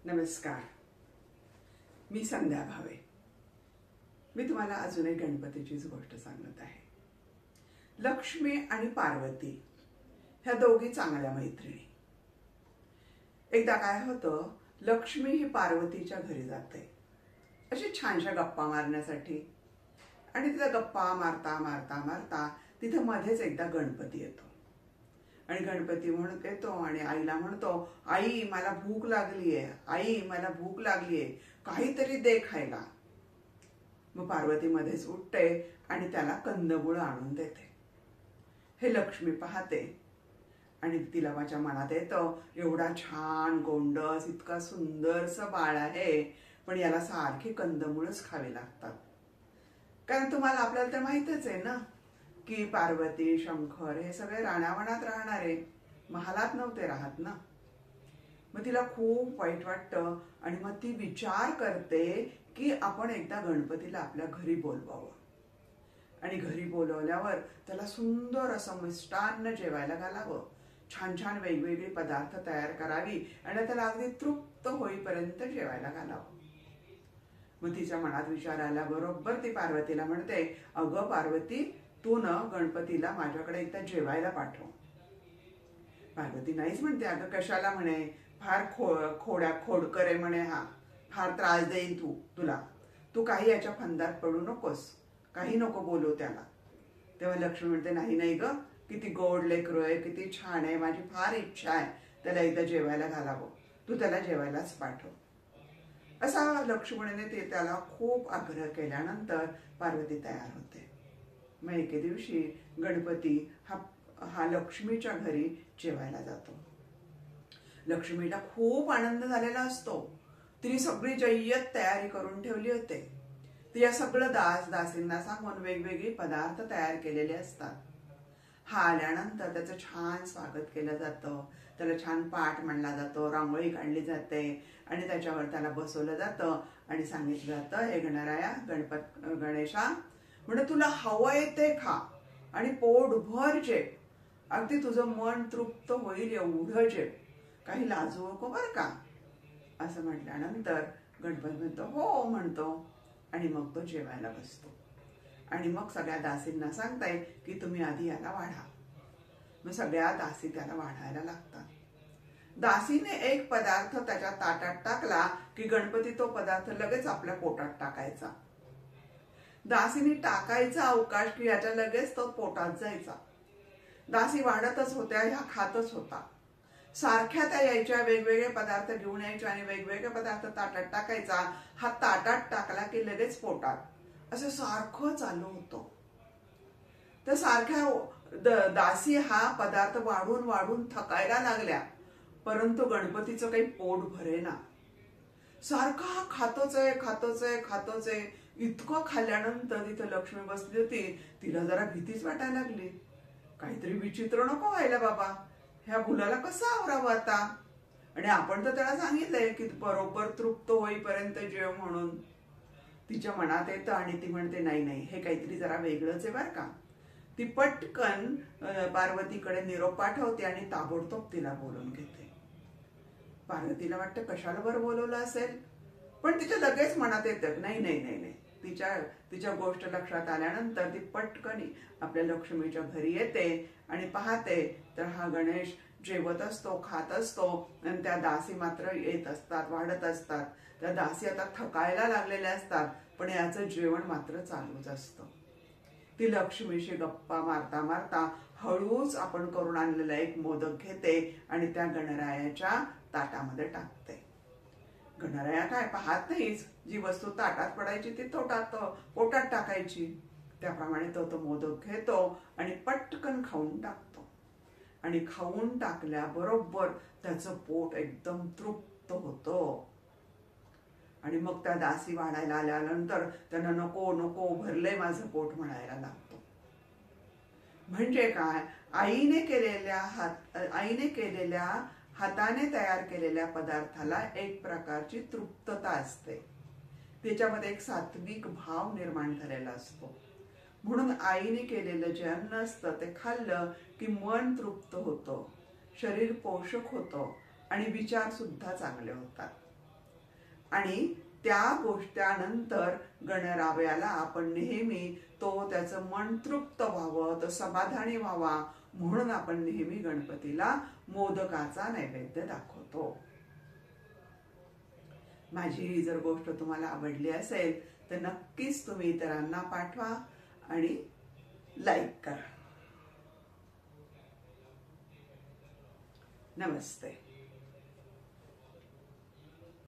नमस्कार. मी संध्या भावे. मी तुम्हाला अजून एक गणपतीचीच गोष्ट सांगत आहे. लक्ष्मी आणि पार्वती ह्या दोघी चांगल्या मैत्रिणी. एकदा काय होतं, लक्ष्मी ही पार्वतीच्या घरी जाते अशी छानशा गप्पा मारण्यासाठी. आणि तिला गप्पा मारता मारता मारता तिथे मध्येच एकदा गणपती येतो. आणि गणपती येतो आणि आईला म्हणतो, आई मला भूक लागलीये, आई मला भूक लागलीये, काहीतरी दे खायला. मग पार्वती मध्येच उठते आणि त्याला कंदमुळं आणून देते. हे लक्ष्मी पाहते आणि तिला माझ्या मनात येतं, एवढा छान गोंडस इतका सुंदरसं बाळ आहे, पण याला सारखी कंदमुळंच खावी लागतात. कारण तुम्हाला आपल्याला तर माहितच आहे ना की पार्वती शंकर हे सगळे राणावनात राहणारे, महालात नव्हते राहत ना. मग तिला खूप वाईट वाटतं आणि मग ती विचार करते की आपण एकदा गणपतीला आपल्या घरी बोलवावं. आणि घरी बोलवल्यावर त्याला सुंदर असं मिष्टान्न जेवायला घालावं, छान छान वेगवेगळे पदार्थ तयार करावी आणि त्याला अगदी तृप्त होईपर्यंत जेवायला घालावं. मग तिच्या मनात विचार आला बरोबर ती पार्वतीला म्हणते, अगं पार्वती, तू न गणपतीला माझ्याकडे एकदा जेवायला पाठव. पार्वती नाहीच म्हणते, अगं कशाला म्हणे, फार खोडकर आहे म्हणे, हा फार त्रास देईन तुला, तू काही याच्या फंदात पडू नकोस, काही नको बोलू त्याला. तेव्हा लक्ष्मी म्हणते, नाही नाही ग, किती गोड लेकरू आहे, किती छान आहे, माझी फार इच्छा आहे त्याला एकदा जेवायला घालावं, तू त्याला जेवायलाच पाठव. असा लक्ष्मणीने त्याला खूप आग्रह केल्यानंतर पार्वती तयार होते. मग एके दिवशी गणपती हा लक्ष्मीच्या घरी जेवायला जातो. लक्ष्मीला खूप आनंद झालेला असतो. तिने सगळी जय्यत तयारी करून ठेवली होते. तिला सगळं दासींना सांगून वेगवेगळे पदार्थ तयार केलेले असतात. हा आल्यानंतर त्याचं छान स्वागत केलं जातं, त्याला छान पाठ म्हणला जातो, रांगोळी काढली जाते आणि त्याच्यावर त्याला बसवलं जातं आणि सांगितलं जातं, हे गणराया गणेशा, म्हणजे तुला हवंय ते खा आणि पोटभर जेव, अगदी तुझं मन तृप्त होईल एवढं जेव, काही लाजू नको बरं का. असं म्हटल्यानंतर गणपती म्हणतो हो म्हणतो आणि मग तो जेवायला बसतो. आणि मग सगळ्या दासींना सांगताय की तुम्ही आधी याला वाढा. मग सगळ्या दासी त्याला वाढायला लागतात. दासीने एक पदार्थ त्याच्या ताटात टाकला की गणपती तो पदार्थ लगेच आपल्या पोटात टाकायचा. दासीने टाकायचा अवकाश की याच्या लगेच तो पोटात जायचा. दासी वाढतच होत्या, ह्या खातच होता. सारख्या त्या यायच्या, वेगवेगळे पदार्थ घेऊन यायच्या आणि वेगवेगळे पदार्थ ताटात टाकायचा. हा ताटात टाकला की लगेच पोटात, असं सारखं चालू होतं. तर सारख्या दासी हा पदार्थ वाढून वाढून थकायला लागल्या, परंतु गणपतीचं काही पोट भरेना. सारखा खातोच आहे. इतकं खाल्ल्यानंतर तिथं लक्ष्मी बसली होती. तिला जरा भीतीच वाटायला लागली. काहीतरी विचित्र नको व्हायला बाबा, ह्या मुलाला कसं आवरावं आता. आणि आपण तर त्याला सांगितलंय की बरोबर तृप्त होईपर्यंत जेव म्हणून. तिच्या मनात येतं आणि ती म्हणते, नाही नाही, हे काहीतरी जरा वेगळंच आहे बरं का. ती पटकन पार्वतीकडे निरोप पाठवते आणि ताबडतोब तिला बोलवून घेते. पार्वतीला वाटतं कशाला बरं बोलवलं असेल, पण तिच्या लगेच मनात येतं नाही नाही नाही नाही. तिच्या गोष्ट लक्षात आल्यानंतर ती पटकन आपल्या लक्ष्मीच्या घरी येते आणि पाहते तर हा गणेश जेवत असतो, खात असतो आणि त्या दासी मात्र येत असतात, वाढत असतात. त्या दासी आता थकायला लागलेल्या असतात, पण याचं जेवण मात्र चालूच असतं. ती लक्ष्मीशी गप्पा मारता मारता हळूच आपण करून आणलेला एक मोदक घेते आणि त्या गणरायाच्या ताटामध्ये टाकते. गणराया काय पाहत नाहीच, जी वस्तू ताटात पडायची ती पोटात टाकायची. त्याप्रमाणे तो मोदक घेतो आणि पटकन खाऊन टाकतो. आणि खाऊन टाकल्याबरोबर त्याचं पोट एकदम तृप्त होतं. आणि मग त्या दासी वाढायला आल्यानंतर त्यांना नको नको, भरलंय माझं पोट म्हणायला लागतो. म्हणजे काय, आईने केलेल्या हाताने तयार केलेल्या पदार्थाला एक प्रकारची तृप्तता असते. त्याच्यामध्ये एक सात्विक भाव निर्माण झालेला असतो. म्हणून आईने केलेलं जे अन्न असतं ते खाल्लं की मन तृप्त होतं, शरीर पोषक होतं आणि विचार सुद्धा चांगले होतात. आणि त्यानंतर गणरायाला आपण नेहमी त्याचं मन तृप्त व्हावं, तो समाधानी व्हावा म्हणून आपण नेहमी गणपतीला मोदकाचा नैवेद्य दाखवतो. माझी ही जर गोष्ट तुम्हाला आवडली असेल तर नक्कीच तुम्ही इतरांना पाठवा आणि लाईक करा. नमस्ते.